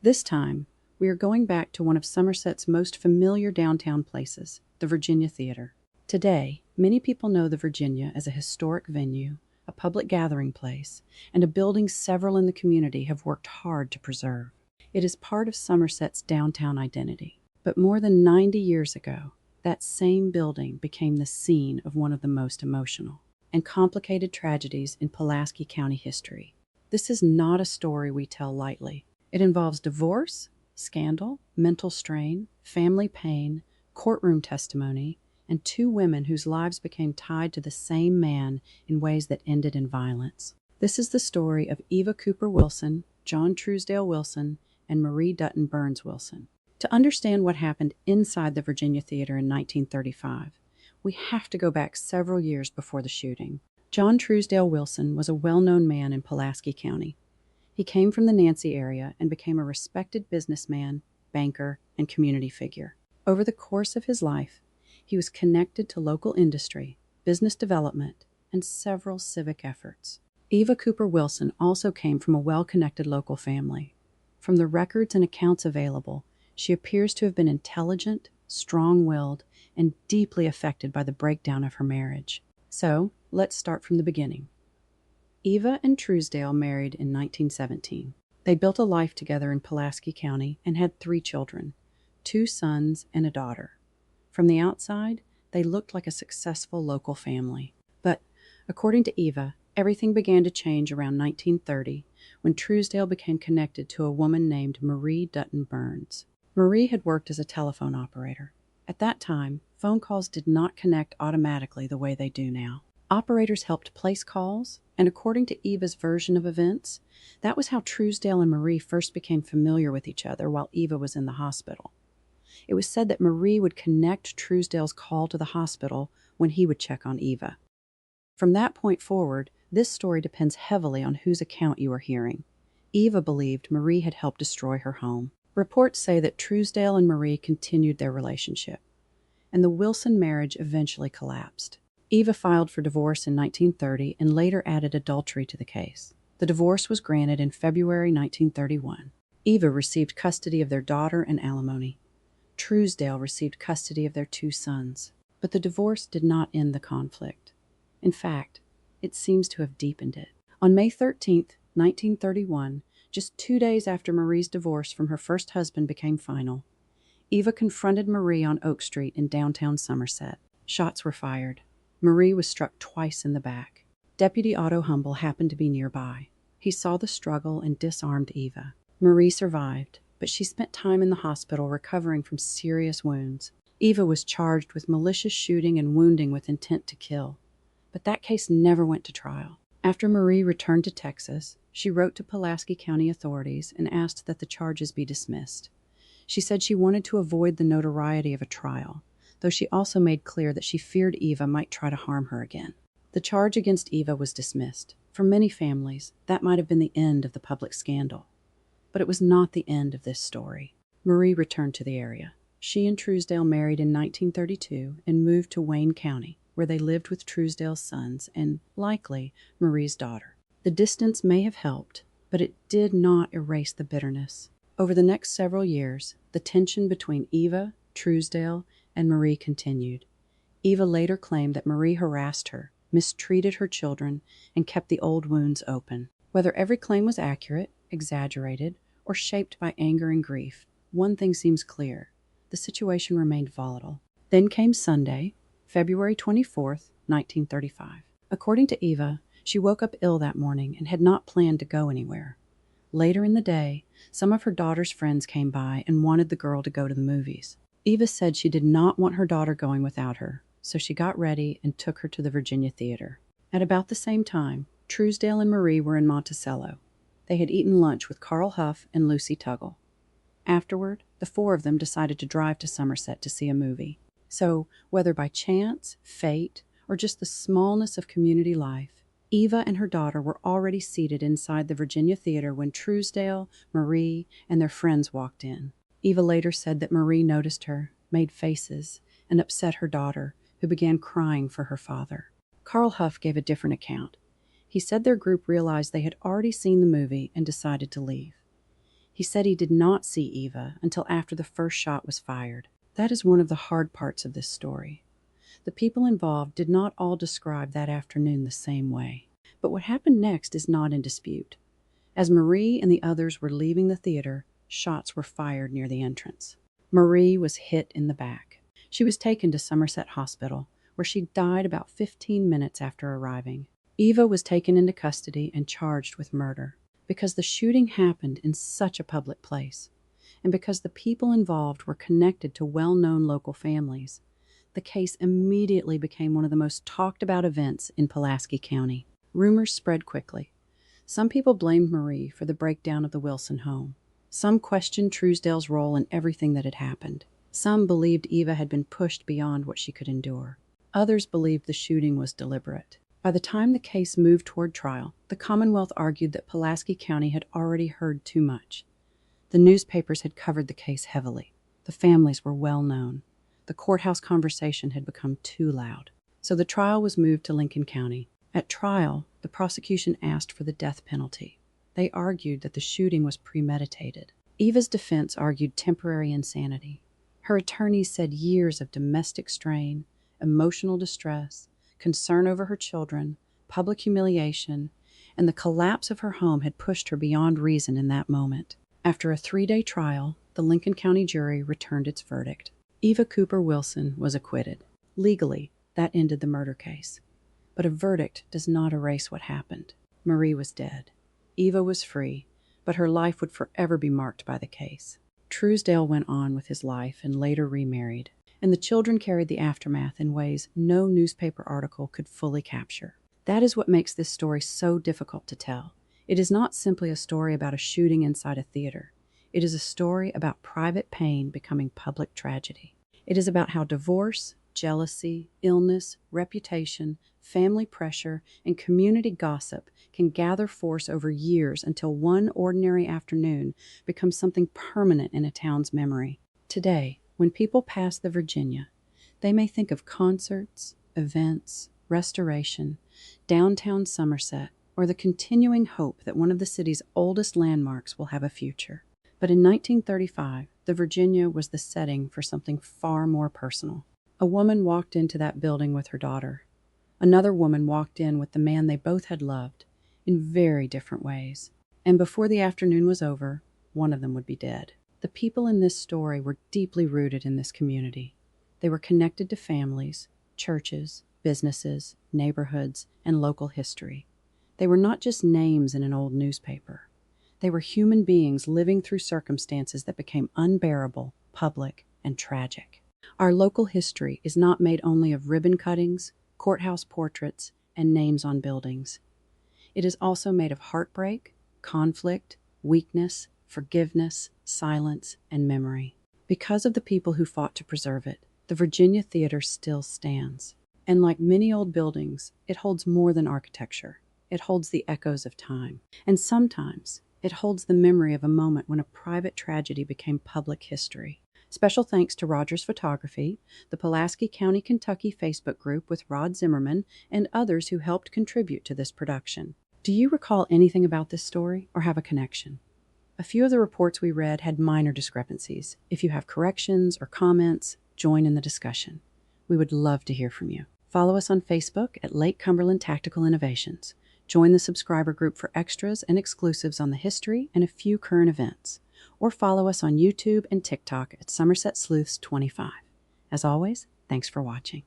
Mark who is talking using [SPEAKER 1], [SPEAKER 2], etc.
[SPEAKER 1] This time, we are going back to one of Somerset's most familiar downtown places, the Virginia Theater. Today, many people know the Virginia as a historic venue, a public gathering place, and a building several in the community have worked hard to preserve. It is part of Somerset's downtown identity. But more than 90 years ago, that same building became the scene of one of the most emotional and complicated tragedies in Pulaski County history. This is not a story we tell lightly. It involves divorce, scandal, mental strain, family pain, courtroom testimony, and two women whose lives became tied to the same man in ways that ended in violence. This is the story of Eva Cooper Wilson, John Truesdale Wilson, and Marie Dutton Burns Wilson. To understand what happened inside the Virginia Theater in 1935, we have to go back several years before the shooting. John Truesdale Wilson was a well-known man in Pulaski County. He came from the Nancy area and became a respected businessman, banker, and community figure. Over the course of his life, he was connected to local industry, business development, and several civic efforts. Eva Cooper Wilson also came from a well-connected local family. From the records and accounts available, she appears to have been intelligent, strong-willed, and deeply affected by the breakdown of her marriage. So, let's start from the beginning. Eva and Truesdale married in 1917. They built a life together in Pulaski County and had 3 children, 2 sons and a daughter. From the outside, they looked like a successful local family. But, according to Eva, everything began to change around 1930 when Truesdale became connected to a woman named Marie Dutton Burns. Marie had worked as a telephone operator. At that time, phone calls did not connect automatically the way they do now. Operators helped place calls, and according to Eva's version of events, that was how Truesdale and Marie first became familiar with each other while Eva was in the hospital. It was said that Marie would connect Truesdale's call to the hospital when he would check on Eva. From that point forward, this story depends heavily on whose account you are hearing. Eva believed Marie had helped destroy her home. Reports say that Truesdale and Marie continued their relationship, and the Wilson marriage eventually collapsed. Eva filed for divorce in 1930 and later added adultery to the case. The divorce was granted in February 1931. Eva received custody of their daughter and alimony. Truesdale received custody of their 2 sons. But the divorce did not end the conflict. In fact, it seems to have deepened it. On May 13, 1931, just 2 days after Marie's divorce from her first husband became final, Eva confronted Marie on Oak Street in downtown Somerset. Shots were fired. Marie was struck twice in the back. Deputy Otto Humble happened to be nearby. He saw the struggle and disarmed Eva. Marie survived, but she spent time in the hospital recovering from serious wounds. Eva was charged with malicious shooting and wounding with intent to kill, but that case never went to trial. After Marie returned to Texas, she wrote to Pulaski County authorities and asked that the charges be dismissed. She said she wanted to avoid the notoriety of a trial, though she also made clear that she feared Eva might try to harm her again. The charge against Eva was dismissed. For many families, that might have been the end of the public scandal. But it was not the end of this story. Marie returned to the area. She and Truesdale married in 1932 and moved to Wayne County, where they lived with Truesdale's sons and, likely, Marie's daughter. The distance may have helped, but it did not erase the bitterness. Over the next several years, the tension between Eva, Truesdale, and Marie continued. Eva later claimed that Marie harassed her, mistreated her children, and kept the old wounds open. Whether every claim was accurate, exaggerated, or shaped by anger and grief, one thing seems clear. The situation remained volatile. Then came Sunday, February 24th, 1935. According to Eva, she woke up ill that morning and had not planned to go anywhere. Later in the day, some of her daughter's friends came by and wanted the girl to go to the movies. Eva said she did not want her daughter going without her, so she got ready and took her to the Virginia Theater. At about the same time, Truesdale and Marie were in Monticello. They had eaten lunch with Carl Huff and Lucy Tuggle. Afterward, the 4 of them decided to drive to Somerset to see a movie. So, whether by chance, fate, or just the smallness of community life, Eva and her daughter were already seated inside the Virginia Theater when Truesdale, Marie, and their friends walked in. Eva later said that Marie noticed her, made faces, and upset her daughter, who began crying for her father. Carl Huff gave a different account. He said their group realized they had already seen the movie and decided to leave. He said he did not see Eva until after the first shot was fired. That is one of the hard parts of this story. The people involved did not all describe that afternoon the same way. But what happened next is not in dispute. As Marie and the others were leaving the theater, shots were fired near the entrance. Marie was hit in the back. She was taken to Somerset Hospital, where she died about 15 minutes after arriving. Eva was taken into custody and charged with murder. Because the shooting happened in such a public place, and because the people involved were connected to well-known local families, the case immediately became one of the most talked about events in Pulaski County. Rumors spread quickly. Some people blamed Marie for the breakdown of the Wilson home. Some questioned Truesdale's role in everything that had happened. Some believed Eva had been pushed beyond what she could endure. Others believed the shooting was deliberate. By the time the case moved toward trial, the Commonwealth argued that Pulaski County had already heard too much. The newspapers had covered the case heavily. The families were well known. The courthouse conversation had become too loud. So the trial was moved to Lincoln County. At trial, the prosecution asked for the death penalty. They argued that the shooting was premeditated. Eva's defense argued temporary insanity. Her attorneys said years of domestic strain, emotional distress, concern over her children, public humiliation, and the collapse of her home had pushed her beyond reason in that moment. After a 3-day trial, the Lincoln County jury returned its verdict. Eva Cooper Wilson was acquitted. Legally, that ended the murder case. But a verdict does not erase what happened. Marie was dead. Eva was free, but her life would forever be marked by the case. Truesdale went on with his life and later remarried, and the children carried the aftermath in ways no newspaper article could fully capture. That is what makes this story so difficult to tell. It is not simply a story about a shooting inside a theater. It is a story about private pain becoming public tragedy. It is about how divorce, jealousy, illness, reputation, family pressure, and community gossip can gather force over years until one ordinary afternoon becomes something permanent in a town's memory. Today, when people pass the Virginia, they may think of concerts, events, restoration, downtown Somerset, or the continuing hope that one of the city's oldest landmarks will have a future. But in 1935, the Virginia was the setting for something far more personal. A woman walked into that building with her daughter. Another woman walked in with the man they both had loved, in very different ways. And before the afternoon was over, one of them would be dead. The people in this story were deeply rooted in this community. They were connected to families, churches, businesses, neighborhoods, and local history. They were not just names in an old newspaper. They were human beings living through circumstances that became unbearable, public, and tragic. Our local history is not made only of ribbon cuttings, courthouse portraits, and names on buildings. It is also made of heartbreak, conflict, weakness, forgiveness, silence, and memory. Because of the people who fought to preserve it, the Virginia Theater still stands. And like many old buildings, it holds more than architecture. It holds the echoes of time. And sometimes, it holds the memory of a moment when a private tragedy became public history. Special thanks to Rogers Photography, the Pulaski County, Kentucky Facebook group with Rod Zimmerman, and others who helped contribute to this production. Do you recall anything about this story or have a connection? A few of the reports we read had minor discrepancies. If you have corrections or comments, join in the discussion. We would love to hear from you. Follow us on Facebook at Lake Cumberland Tactical Innovations. Join the subscriber group for extras and exclusives on the history and a few current events. Or follow us on YouTube and TikTok at Somerset Sleuths 25. As always, thanks for watching.